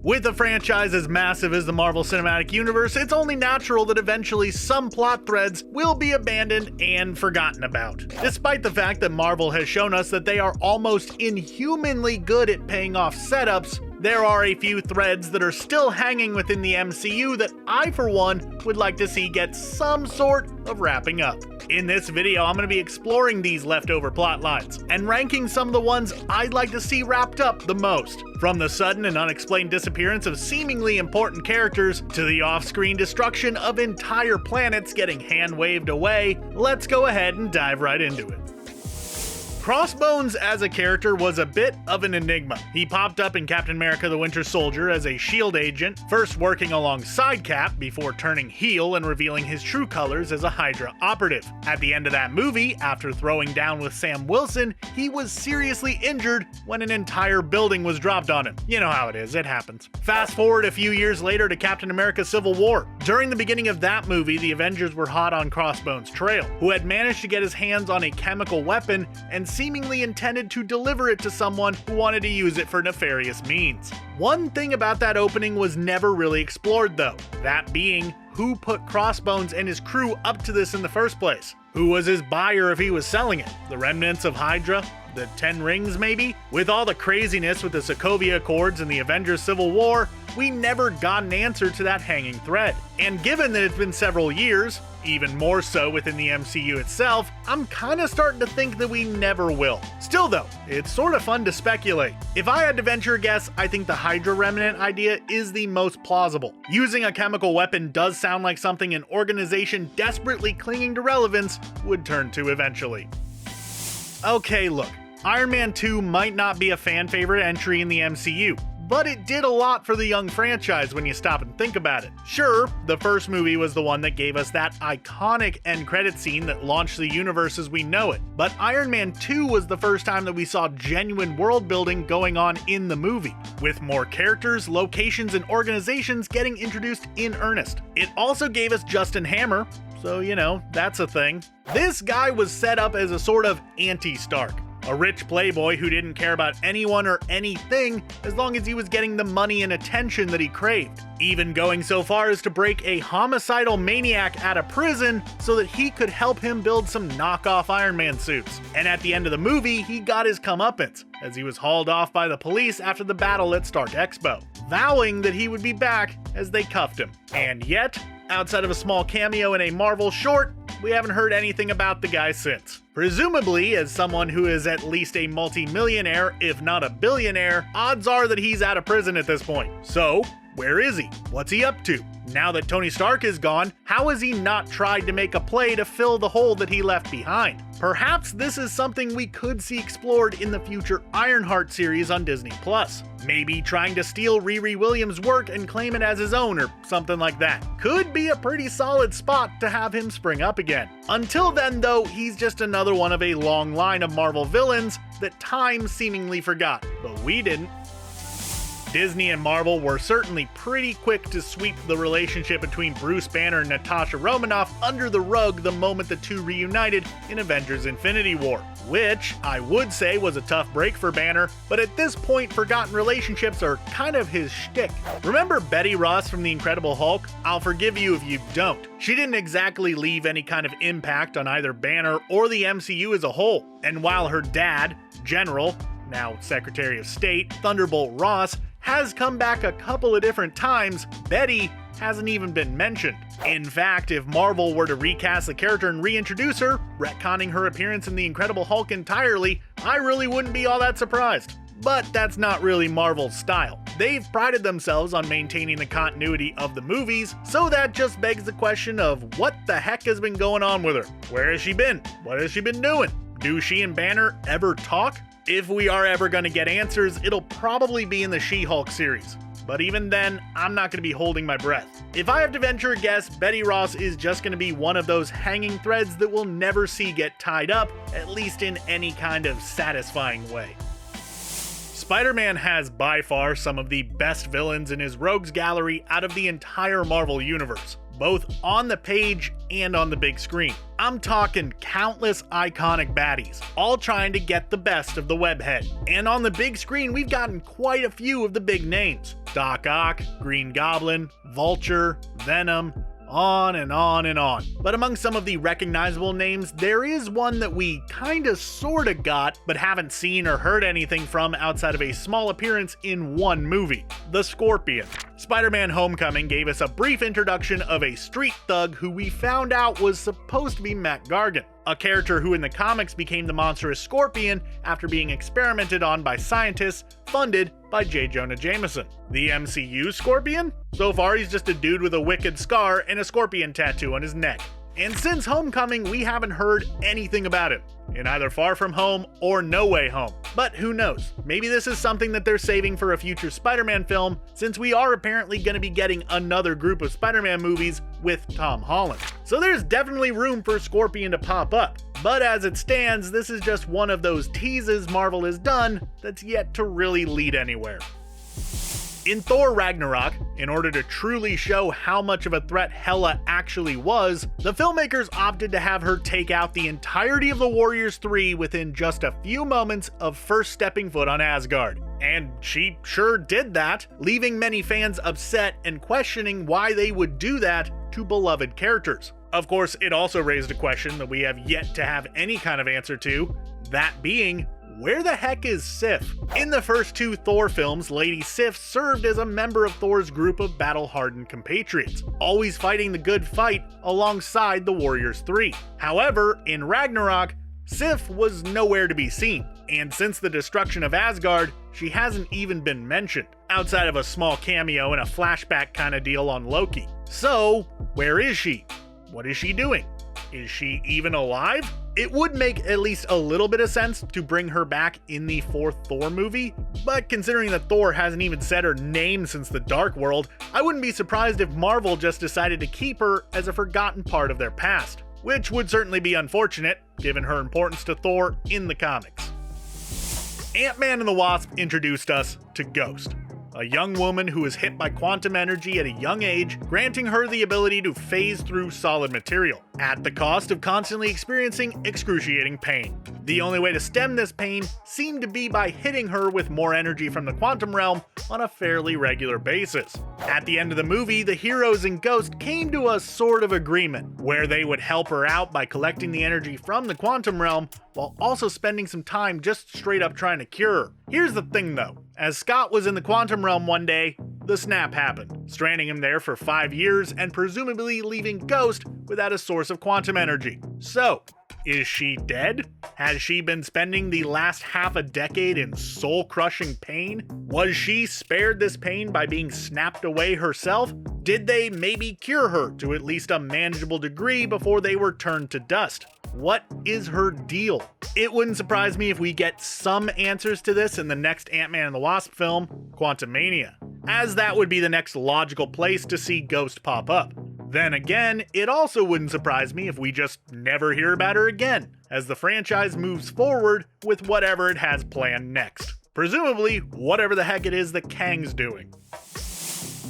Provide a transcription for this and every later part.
With a franchise as massive as the Marvel Cinematic Universe, it's only natural that eventually some plot threads will be abandoned and forgotten about. Despite the fact that Marvel has shown us that they are almost inhumanly good at paying off setups, there are a few threads that are still hanging within the MCU that I, for one, would like to see get some sort of wrapping up. In this video, I'm going to be exploring these leftover plot lines and ranking some of the ones I'd like to see wrapped up the most. From the sudden and unexplained disappearance of seemingly important characters to the off-screen destruction of entire planets getting hand-waved away, let's go ahead and dive right into it. Crossbones as a character was a bit of an enigma. He popped up in Captain America the Winter Soldier as a S.H.I.E.L.D. agent, first working alongside Cap before turning heel and revealing his true colors as a Hydra operative. At the end of that movie, after throwing down with Sam Wilson, he was seriously injured when an entire building was dropped on him. You know how it is, it happens. Fast forward a few years later to Captain America Civil War. During the beginning of that movie, the Avengers were hot on Crossbones' trail, who had managed to get his hands on a chemical weapon and seemingly intended to deliver it to someone who wanted to use it for nefarious means. One thing about that opening was never really explored though, that being who put Crossbones and his crew up to this in the first place. Who was his buyer if he was selling it? The remnants of Hydra? The 10 Rings maybe? With all the craziness with the Sokovia Accords and the Avengers Civil War, we never got an answer to that hanging thread. And given that it's been several years, even more so within the MCU itself, I'm kinda starting to think that we never will. Still though, it's sorta fun to speculate. If I had to venture a guess, I think the Hydra remnant idea is the most plausible. Using a chemical weapon does sound like something an organization desperately clinging to relevance would turn to eventually. Okay, look. Iron Man 2 might not be a fan favorite entry in the MCU, but it did a lot for the young franchise when you stop and think about it. Sure, the first movie was the one that gave us that iconic end credit scene that launched the universe as we know it, but Iron Man 2 was the first time that we saw genuine world building going on in the movie, with more characters, locations, and organizations getting introduced in earnest. It also gave us Justin Hammer, so you know, that's a thing. This guy was set up as a sort of anti-Stark. A rich playboy who didn't care about anyone or anything as long as he was getting the money and attention that he craved. Even going so far as to break a homicidal maniac out of prison so that he could help him build some knockoff Iron Man suits. And at the end of the movie, he got his comeuppance as he was hauled off by the police after the battle at Stark Expo, vowing that he would be back as they cuffed him. And yet, outside of a small cameo in a Marvel short, we haven't heard anything about the guy since. Presumably, as someone who is at least a multi-millionaire, if not a billionaire, odds are that he's out of prison at this point. So, where is he? What's he up to? Now that Tony Stark is gone, how has he not tried to make a play to fill the hole that he left behind? Perhaps this is something we could see explored in the future Ironheart series on Disney+. Maybe trying to steal Riri Williams' work and claim it as his own or something like that. Could be a pretty solid spot to have him spring up again. Until then though, he's just another one of a long line of Marvel villains that time seemingly forgot, but we didn't. Disney and Marvel were certainly pretty quick to sweep the relationship between Bruce Banner and Natasha Romanoff under the rug the moment the two reunited in Avengers Infinity War, which I would say was a tough break for Banner, but at this point forgotten relationships are kind of his shtick. Remember Betty Ross from The Incredible Hulk? I'll forgive you if you don't. She didn't exactly leave any kind of impact on either Banner or the MCU as a whole, and while her dad, General, now Secretary of State, Thunderbolt Ross, has come back a couple of different times, Betty hasn't even been mentioned. In fact, if Marvel were to recast the character and reintroduce her, retconning her appearance in The Incredible Hulk entirely, I really wouldn't be all that surprised. But that's not really Marvel's style. They've prided themselves on maintaining the continuity of the movies, so that just begs the question of what the heck has been going on with her? Where has she been? What has she been doing? Do she and Banner ever talk? If we are ever going to get answers, it'll probably be in the She-Hulk series. But even then, I'm not going to be holding my breath. If I have to venture a guess, Betty Ross is just going to be one of those hanging threads that we'll never see get tied up, at least in any kind of satisfying way. Spider-Man has by far some of the best villains in his rogues gallery out of the entire Marvel Universe, both on the page and on the big screen. I'm talking countless iconic baddies, all trying to get the best of the webhead. And on the big screen, we've gotten quite a few of the big names. Doc Ock, Green Goblin, Vulture, Venom, on and on and on. But among some of the recognizable names, there is one that we kinda sorta got, but haven't seen or heard anything from outside of a small appearance in one movie, the Scorpion. Spider-Man Homecoming gave us a brief introduction of a street thug who we found out was supposed to be Matt Gargan, a character who in the comics became the monstrous Scorpion after being experimented on by scientists funded by J. Jonah Jameson. The MCU Scorpion? So far he's just a dude with a wicked scar and a scorpion tattoo on his neck. And since Homecoming, we haven't heard anything about him, in either Far From Home or No Way Home. But who knows, maybe this is something that they're saving for a future Spider-Man film, since we are apparently going to be getting another group of Spider-Man movies with Tom Holland. So there's definitely room for Scorpion to pop up. But as it stands, this is just one of those teases Marvel has done that's yet to really lead anywhere. In Thor Ragnarok, in order to truly show how much of a threat Hela actually was, the filmmakers opted to have her take out the entirety of the Warriors 3 within just a few moments of first stepping foot on Asgard. And she sure did that, leaving many fans upset and questioning why they would do that to beloved characters. Of course, it also raised a question that we have yet to have any kind of answer to, that being, where the heck is Sif? In the first two Thor films, Lady Sif served as a member of Thor's group of battle-hardened compatriots, always fighting the good fight alongside the Warriors 3. However, in Ragnarok, Sif was nowhere to be seen, and since the destruction of Asgard, she hasn't even been mentioned, outside of a small cameo and a flashback kind of deal on Loki. So, where is she? What is she doing? Is she even alive? It would make at least a little bit of sense to bring her back in the fourth Thor movie, but considering that Thor hasn't even said her name since the Dark World, I wouldn't be surprised if Marvel just decided to keep her as a forgotten part of their past, which would certainly be unfortunate, given her importance to Thor in the comics. Ant-Man and the Wasp introduced us to Ghost, a young woman who is hit by quantum energy at a young age, granting her the ability to phase through solid material, at the cost of constantly experiencing excruciating pain. The only way to stem this pain seemed to be by hitting her with more energy from the quantum realm on a fairly regular basis. At the end of the movie, the heroes and Ghost came to a sort of agreement, where they would help her out by collecting the energy from the quantum realm, while also spending some time just straight up trying to cure her. Here's the thing though, as Scott was in the quantum realm one day, the snap happened, stranding him there for 5 years and presumably leaving Ghost without a source of quantum energy. So, is she dead? Has she been spending the last half a decade in soul-crushing pain? Was she spared this pain by being snapped away herself? Did they maybe cure her to at least a manageable degree before they were turned to dust? What is her deal? It wouldn't surprise me if we get some answers to this in the next Ant-Man and the Wasp film, Quantumania, as that would be the next logical place to see Ghost pop up. Then again, it also wouldn't surprise me if we just never hear about her again, as the franchise moves forward with whatever it has planned next. Presumably, whatever the heck it is that Kang's doing.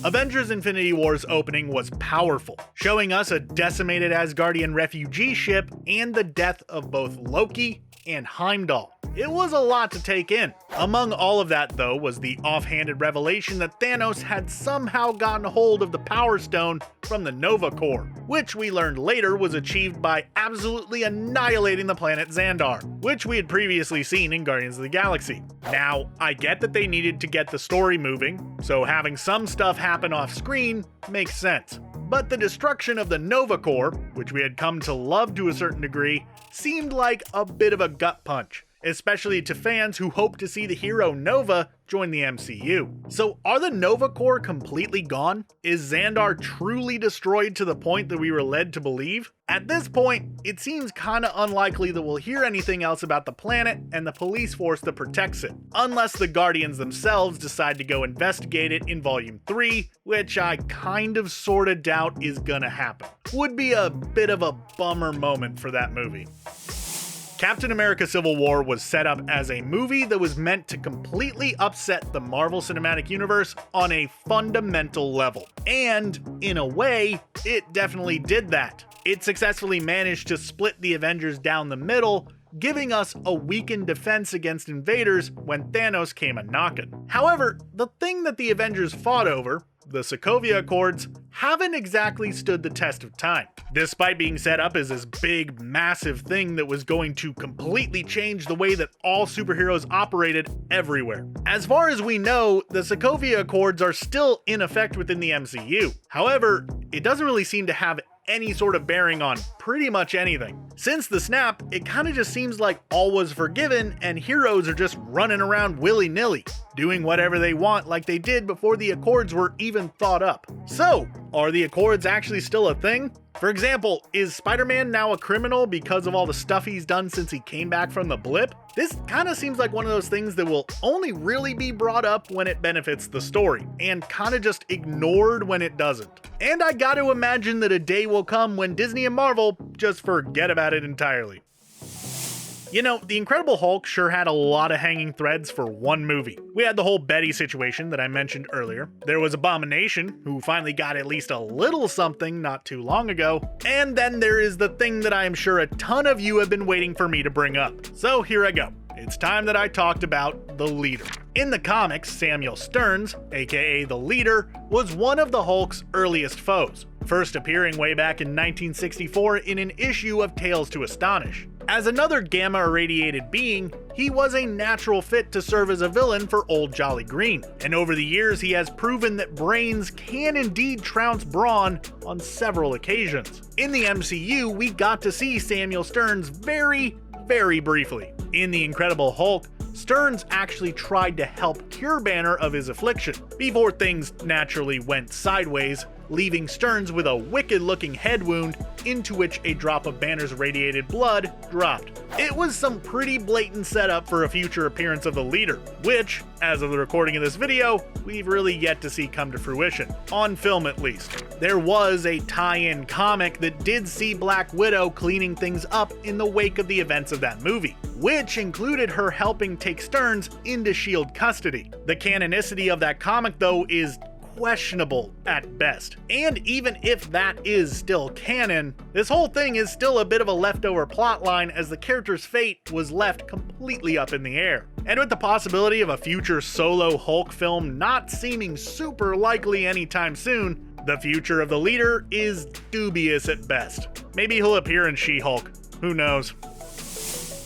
Avengers Infinity War's opening was powerful, showing us a decimated Asgardian refugee ship and the death of both Loki and Heimdall. It was a lot to take in. Among all of that, though, was the offhanded revelation that Thanos had somehow gotten hold of the Power Stone from the Nova Corps, which we learned later was achieved by absolutely annihilating the planet Xandar, which we had previously seen in Guardians of the Galaxy. Now, I get that they needed to get the story moving, so having some stuff happen off screen makes sense. But the destruction of the Nova Corps, which we had come to love to a certain degree, seemed like a bit of a gut punch, especially to fans who hope to see the hero Nova join the MCU. So are the Nova Corps completely gone? Is Xandar truly destroyed to the point that we were led to believe? At this point, it seems kinda unlikely that we'll hear anything else about the planet and the police force that protects it, unless the Guardians themselves decide to go investigate it in Volume 3, which I kind of sorta doubt is gonna happen. Would be a bit of a bummer moment for that movie. Captain America Civil War was set up as a movie that was meant to completely upset the Marvel Cinematic Universe on a fundamental level. And, in a way, it definitely did that. It successfully managed to split the Avengers down the middle, giving us a weakened defense against invaders when Thanos came a-knockin'. However, the thing that the Avengers fought over, the Sokovia Accords, haven't exactly stood the test of time. Despite being set up as this big, massive thing that was going to completely change the way that all superheroes operated everywhere. As far as we know, the Sokovia Accords are still in effect within the MCU. However, it doesn't really seem to have any sort of bearing on pretty much anything. Since the snap, it kinda just seems like all was forgiven and heroes are just running around willy-nilly, doing whatever they want like they did before the Accords were even thought up. So, are the Accords actually still a thing? For example, is Spider-Man now a criminal because of all the stuff he's done since he came back from the blip? This kinda seems like one of those things that will only really be brought up when it benefits the story, and kinda just ignored when it doesn't. And I gotta imagine that a day will come when Disney and Marvel just forget about it entirely. You know, The Incredible Hulk sure had a lot of hanging threads for one movie. We had the whole Betty situation that I mentioned earlier. There was Abomination, who finally got at least a little something not too long ago. And then there is the thing that I am sure a ton of you have been waiting for me to bring up. So here I go. It's time that I talked about the Leader. In the comics, Samuel Stearns, aka the Leader, was one of the Hulk's earliest foes, first appearing way back in 1964 in an issue of Tales to Astonish. As another gamma-irradiated being, he was a natural fit to serve as a villain for Old Jolly Green, and over the years he has proven that brains can indeed trounce brawn on several occasions. In the MCU, we got to see Samuel Stearns very briefly. In The Incredible Hulk, Stearns actually tried to help cure Banner of his affliction, before things naturally went sideways, leaving Stearns with a wicked-looking head wound into which a drop of Banner's radiated blood dropped. It was some pretty blatant setup for a future appearance of the Leader, which, as of the recording of this video, we've really yet to see come to fruition, on film at least. There was a tie-in comic that did see Black Widow cleaning things up in the wake of the events of that movie, which included her helping take Stearns into S.H.I.E.L.D. custody. The canonicity of that comic, though, is questionable at best. And even if that is still canon, this whole thing is still a bit of a leftover plotline as the character's fate was left completely up in the air. And with the possibility of a future solo Hulk film not seeming super likely anytime soon, the future of the Leader is dubious at best. Maybe he'll appear in She-Hulk, who knows.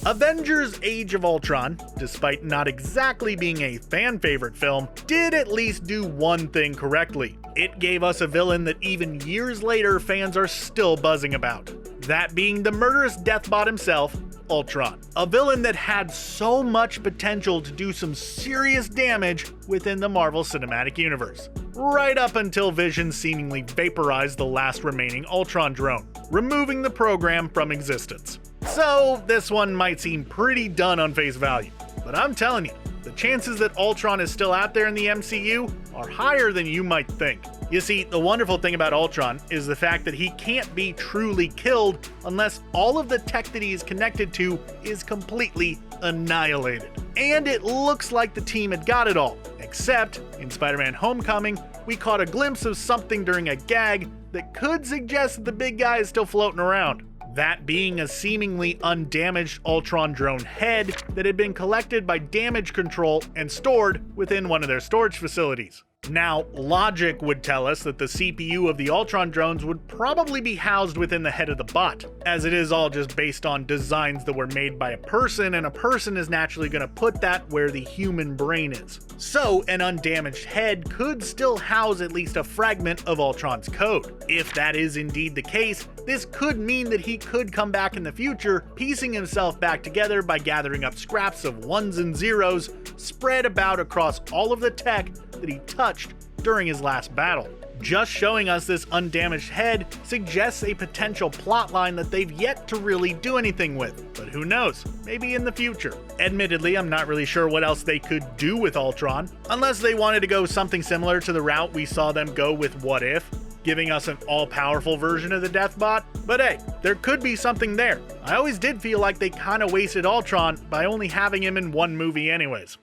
Avengers Age of Ultron, despite not exactly being a fan favorite film, did at least do one thing correctly. It gave us a villain that even years later fans are still buzzing about. That being the murderous deathbot himself, Ultron. A villain that had so much potential to do some serious damage within the Marvel Cinematic Universe. Right up until Vision seemingly vaporized the last remaining Ultron drone, removing the program from existence. So, this one might seem pretty done on face value, but I'm telling you, the chances that Ultron is still out there in the MCU are higher than you might think. You see, the wonderful thing about Ultron is the fact that he can't be truly killed unless all of the tech that he is connected to is completely annihilated. And it looks like the team had got it all, except in Spider-Man Homecoming, we caught a glimpse of something during a gag that could suggest that the big guy is still floating around. That being a seemingly undamaged Ultron drone head that had been collected by Damage Control and stored within one of their storage facilities. Now, logic would tell us that the CPU of the Ultron drones would probably be housed within the head of the bot, as it is all just based on designs that were made by a person, and a person is naturally going to put that where the human brain is. So, an undamaged head could still house at least a fragment of Ultron's code. If that is indeed the case, this could mean that he could come back in the future, piecing himself back together by gathering up scraps of ones and zeros spread about across all of the tech that he touched during his last battle. Just showing us this undamaged head suggests a potential plotline that they've yet to really do anything with, but who knows, maybe in the future. Admittedly, I'm not really sure what else they could do with Ultron, unless they wanted to go something similar to the route we saw them go with What If, giving us an all-powerful version of the Deathbot. But hey, there could be something there. I always did feel like they kinda wasted Ultron by only having him in one movie anyways.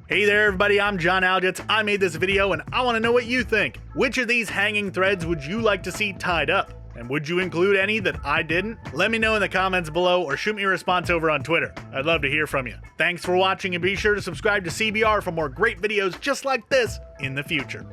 Hey there everybody, I'm John Algets. I made this video and I want to know what you think. Which of these hanging threads would you like to see tied up? And would you include any that I didn't? Let me know in the comments below or shoot me a response over on Twitter. I'd love to hear from you. Thanks for watching and be sure to subscribe to CBR for more great videos just like this in the future.